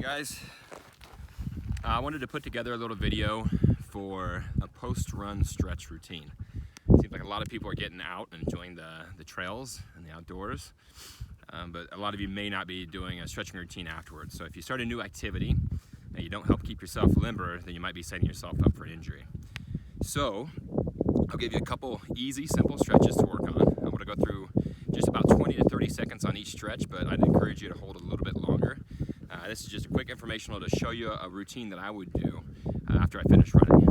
Hey guys, I wanted to put together a little video for a post-run stretch routine. Seems like a lot of people are getting out and enjoying the trails and the outdoors, but a lot of you may not be doing a stretching routine afterwards. So if you start a new activity and you don't help keep yourself limber, then you might be setting yourself up for an injury. So I'll give you a couple easy, simple stretches to work on. I'm going to go through just about 20 to 30 seconds on each stretch, but I'd encourage you to hold a little bit longer. This is just a quick informational to show you a routine that I would do after I finish running.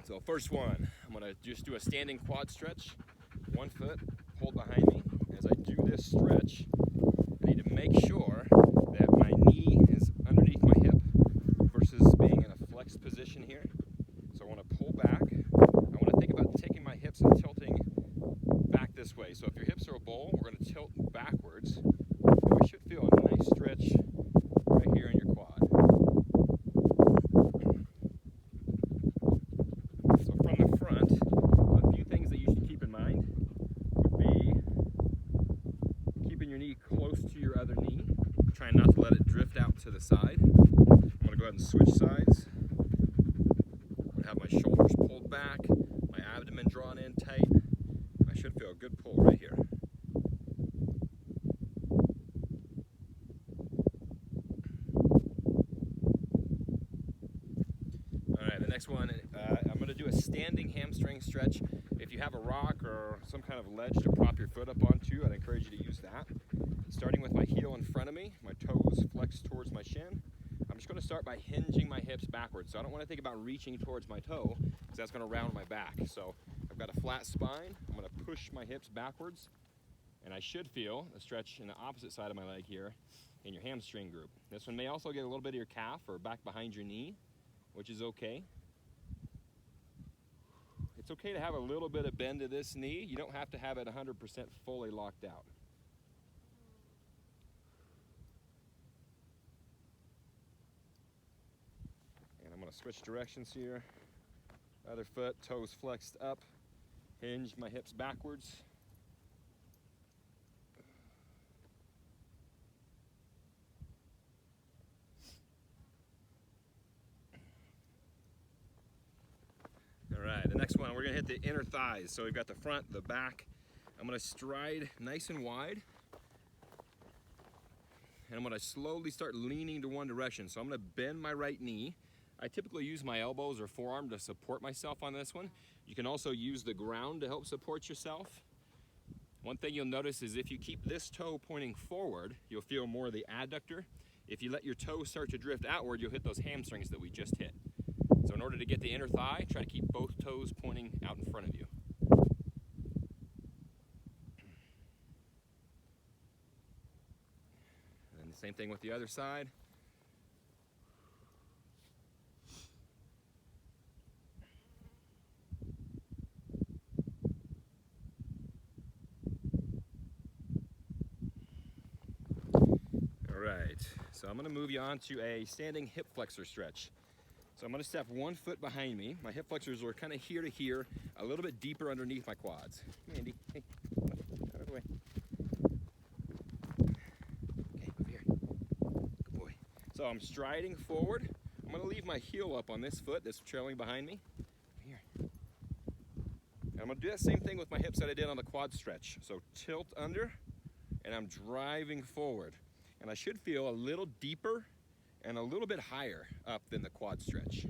So first one, I'm going to just do a standing quad stretch. 1 foot, hold behind me. As I do this stretch, I need to make sure that my knee is underneath my hip versus being in a flexed position here. So I want to pull back. I want to think about taking my hips and tilting back this way. So if your hips are a bowl, we're going to tilt backwards. And we should feel a nice stretch right here in your quad. So from the front, a few things that you should keep in mind would be keeping your knee close to your other knee, trying not to let it drift out to the side. I'm going to go ahead and switch sides. I'm going to have my shoulders pulled back, my abdomen drawn in tight. I should feel a good pull right here. Alright, the next one, I'm going to do a standing hamstring stretch. If you have a rock or some kind of ledge to prop your foot up onto, I'd encourage you to use that. Starting with my heel in front of me, my toes flexed towards my shin. I'm just going to start by hinging my hips backwards. So I don't want to think about reaching towards my toe, because that's going to round my back. So I've got a flat spine. I'm going to push my hips backwards, and I should feel a stretch in the opposite side of my leg here in your hamstring group. This one may also get a little bit of your calf or back behind your knee, which is okay. It's okay to have a little bit of bend to this knee. You don't have to have it 100% fully locked out. And I'm going to switch directions here. Other foot, toes flexed up, hinge my hips backwards. All right, the next one, we're going to hit the inner thighs. So we've got the front, the back. I'm going to stride nice and wide. And I'm going to slowly start leaning to one direction. So I'm going to bend my right knee. I typically use my elbows or forearm to support myself on this one. You can also use the ground to help support yourself. One thing you'll notice is if you keep this toe pointing forward, you'll feel more of the adductor. If you let your toe start to drift outward, you'll hit those hamstrings that we just hit. So in order to get the inner thigh, try to keep both toes pointing out in front of you. And the same thing with the other side. Alright, so I'm going to move you on to a standing hip flexor stretch. So I'm going to step 1 foot behind me. My hip flexors are kind of here to here, a little bit deeper underneath my quads. Andy, hey, out of the way. Okay, over here. Good boy. So I'm striding forward. I'm going to leave my heel up on this foot that's trailing behind me. Here. And I'm going to do that same thing with my hips that I did on the quad stretch. So tilt under, and I'm driving forward. And I should feel a little deeper and a little bit higher up than the quad stretch.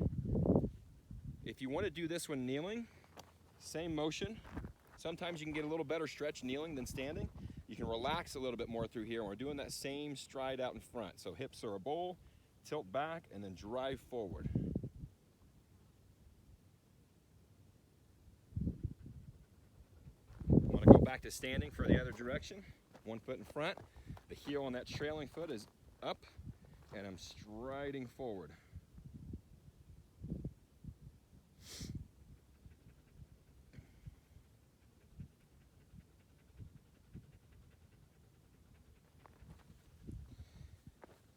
If you want to do this when kneeling, same motion. Sometimes you can get a little better stretch kneeling than standing. You can relax a little bit more through here, and we're doing that same stride out in front. So hips are a bowl, tilt back, and then drive forward. I want to go back to standing for the other direction. 1 foot in front. The heel on that trailing foot is up, and I'm striding forward.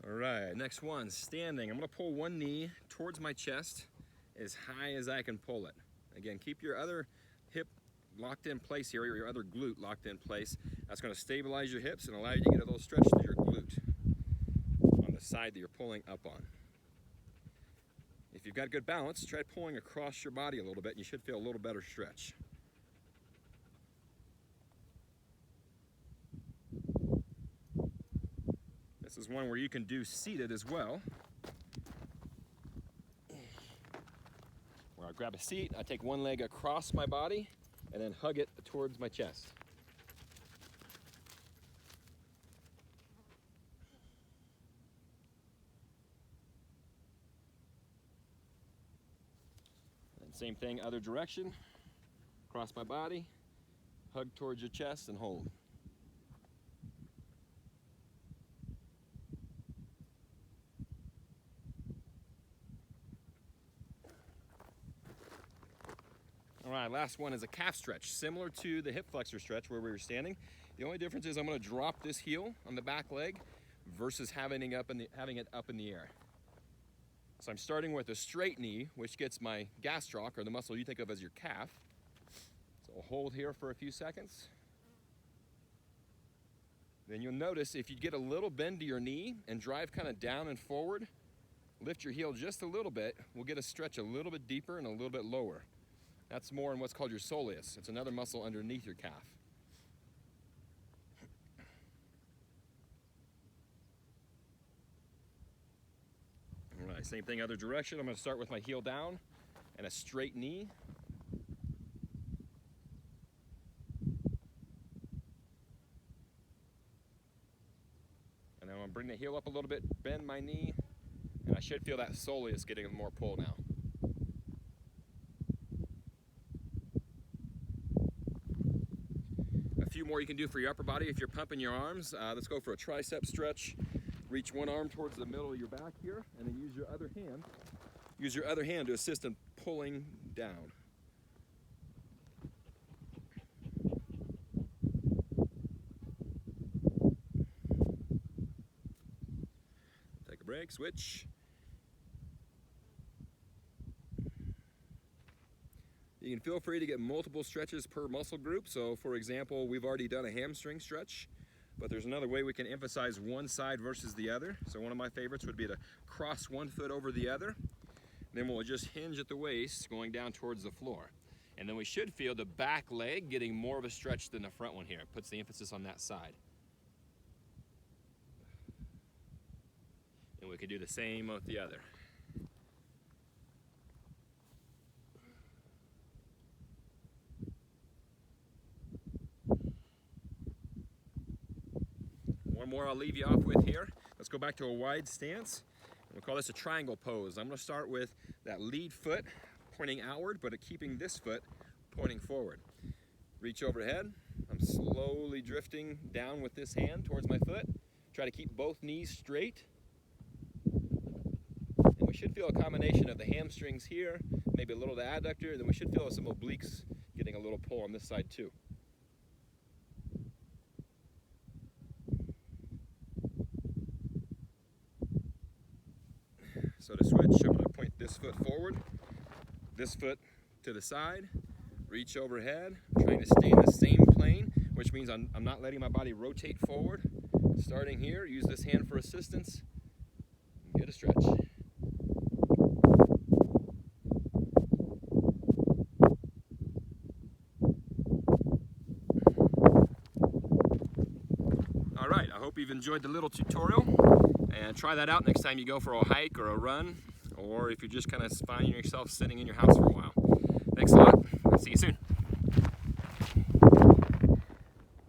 All right, next one, standing. I'm going to pull one knee towards my chest as high as I can pull it. Again, keep your other hip locked in place here, or your other glute locked in place. That's going to stabilize your hips and allow you to get a little stretch to your glute on the side that you're pulling up on. If you've got good balance, try pulling across your body a little bit and you should feel a little better stretch. This is one where you can do seated as well. Where I grab a seat, I take one leg across my body and then hug it towards my chest. And same thing, other direction. Cross my body, hug towards your chest and hold. All right, last one is a calf stretch, similar to the hip flexor stretch where we were standing. The only difference is I'm going to drop this heel on the back leg versus having it up in the air. So I'm starting with a straight knee, which gets my gastroc, or the muscle you think of as your calf. So I'll hold here for a few seconds. Then you'll notice if you get a little bend to your knee and drive kind of down and forward, lift your heel just a little bit, we'll get a stretch a little bit deeper and a little bit lower. That's more in what's called your soleus. It's another muscle underneath your calf. All right, same thing, other direction. I'm going to start with my heel down and a straight knee. And then I'm going to bring the heel up a little bit, bend my knee, and I should feel that soleus getting more pull now. Few more you can do for your upper body if you're pumping your arms. Let's go for a tricep stretch. Reach one arm towards the middle of your back here, and then use your other hand to assist in pulling down. Take a break, switch. You can feel free to get multiple stretches per muscle group. So for example, we've already done a hamstring stretch, but there's another way we can emphasize one side versus the other. So one of my favorites would be to cross one foot over the other. Then we'll just hinge at the waist going down towards the floor. And then we should feel the back leg getting more of a stretch than the front one here. It puts the emphasis on that side. And we could do the same with the other. One more I'll leave you off with here. Let's go back to a wide stance. We'll call this a triangle pose. I'm going to start with that lead foot pointing outward, but keeping this foot pointing forward. Reach overhead. I'm slowly drifting down with this hand towards my foot. Try to keep both knees straight. And we should feel a combination of the hamstrings here, maybe a little of the adductor, then we should feel some obliques getting a little pull on this side too. So to switch, I'm going to point this foot forward, this foot to the side, reach overhead. I'm trying to stay in the same plane, which means I'm not letting my body rotate forward. Starting here, use this hand for assistance, get a stretch. All right, I hope you've enjoyed the little tutorial. And try that out next time you go for a hike or a run, or if you're just kind of finding yourself sitting in your house for a while.